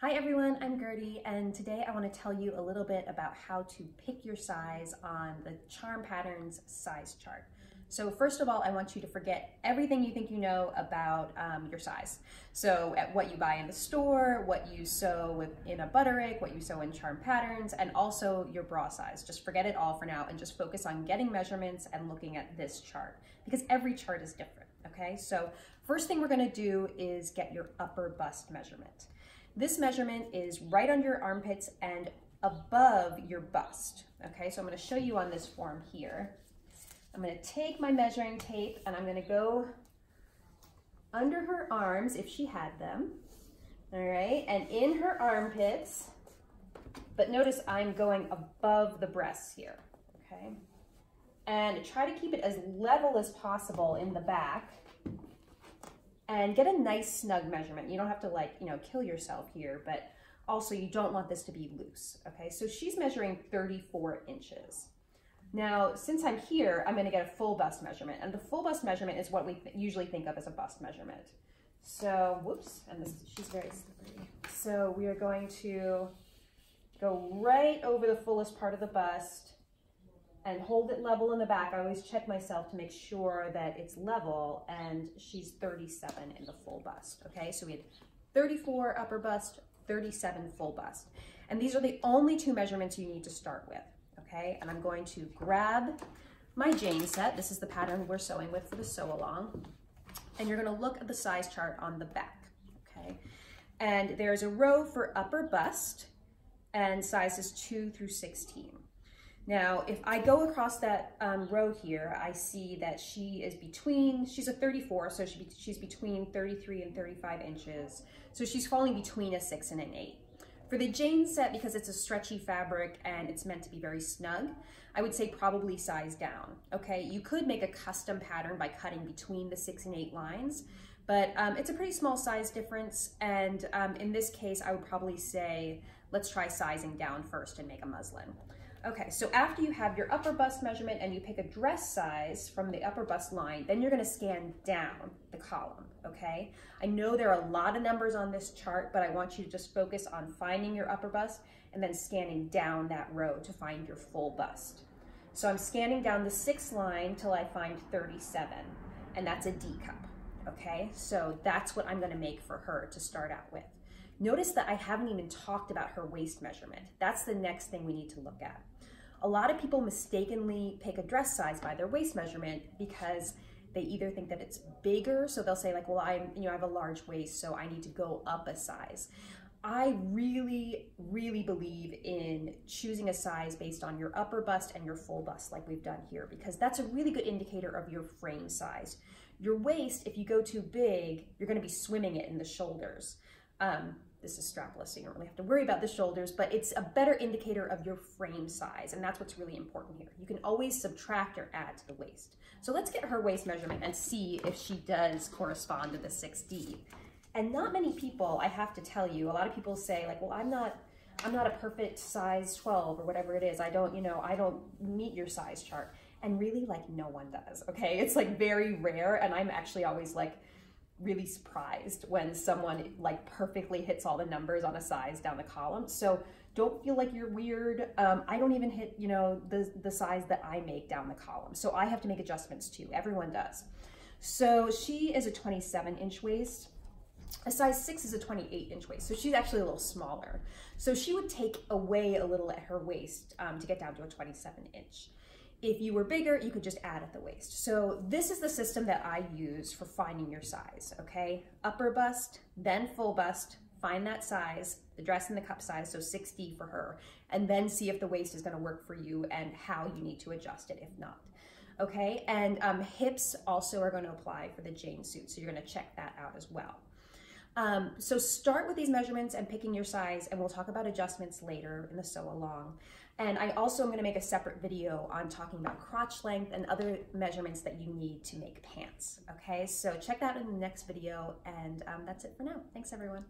Hi everyone, I'm Gertie, and today I want to tell you a little bit about how to pick your size on the Charm Patterns size chart. So first of all, I want you to forget everything you think you know about your size. So at what you buy in the store, what you sew in a butterick, what you sew in Charm Patterns, and also your bra size. Just forget it all for now and just focus on getting measurements and looking at this chart because every chart is different, okay? So first thing we're gonna do is get your upper bust measurement. This measurement is right under your armpits and above your bust, okay? So I'm gonna show you on this form here. I'm gonna take my measuring tape and I'm gonna go under her arms if she had them, all right? And in her armpits, but notice I'm going above the breasts here, okay? And try to keep it as level as possible in the back. And get a nice snug measurement. You don't have to kill yourself here, but also you don't want this to be loose, okay? So she's measuring 34 inches. Now, since I'm here, I'm gonna get a full bust measurement, and the full bust measurement is what we usually think of as a bust measurement. So, whoops, and she's very slippery. So we are going to go right over the fullest part of the bust and hold it level in the back. I always check myself to make sure that it's level, and she's 37 in the full bust, okay? So we had 34 upper bust, 37 full bust. And these are the only two measurements you need to start with, okay? And I'm going to grab my Jane set. This is the pattern we're sewing with for the sew along. And you're gonna look at the size chart on the back, okay? And there's a row for upper bust and sizes 2 through 16. Now, if I go across that row here, I see that she's a 34, so she's between 33 and 35 inches. So she's falling between a 6 and an 8. For the Jane set, because it's a stretchy fabric and it's meant to be very snug, I would say probably size down, okay? You could make a custom pattern by cutting between the 6 and 8 lines, but it's a pretty small size difference. And in this case, I would probably say, let's try sizing down first and make a muslin. Okay, so after you have your upper bust measurement and you pick a dress size from the upper bust line, then you're gonna scan down the column, okay? I know there are a lot of numbers on this chart, but I want you to just focus on finding your upper bust and then scanning down that row to find your full bust. So I'm scanning down the 6th line till I find 37, and that's a D cup, okay? So that's what I'm gonna make for her to start out with. Notice that I haven't even talked about her waist measurement. That's the next thing we need to look at. A lot of people mistakenly pick a dress size by their waist measurement because they either think that it's bigger, so they'll say like, well, I have a large waist, so I need to go up a size. I really, really believe in choosing a size based on your upper bust and your full bust like we've done here, because that's a really good indicator of your frame size. Your waist, if you go too big, you're gonna be swimming it in the shoulders. This is strapless, so you don't really have to worry about the shoulders, but it's a better indicator of your frame size, and that's what's really important here. You can always subtract or add to the waist. So let's get her waist measurement and see if she does correspond to the 6D. And not many people, I have to tell you, a lot of people say like, well, I'm not a perfect size 12 or whatever it is. I don't meet your size chart. And really, like, no one does, okay? It's like very rare, and I'm actually always like, really surprised when someone like perfectly hits all the numbers on a size down the column. So don't feel like you're weird. I don't even hit, the size that I make down the column. So I have to make adjustments too. Everyone does. So she is a 27-inch waist. A size 6 is a 28-inch waist. So she's actually a little smaller. So she would take away a little at her waist to get down to a 27-inch. If you were bigger, you could just add at the waist. So this is the system that I use for finding your size, okay? Upper bust, then full bust, find that size, the dress and the cup size, so 6D for her, and then see if the waist is gonna work for you and how you need to adjust it if not, okay? And hips also are gonna apply for the Jane suit, so you're gonna check that out as well. So start with these measurements and picking your size, and we'll talk about adjustments later in the sew along. And I also am going to make a separate video on talking about crotch length and other measurements that you need to make pants. Okay, so check that in the next video, and that's it for now. Thanks everyone.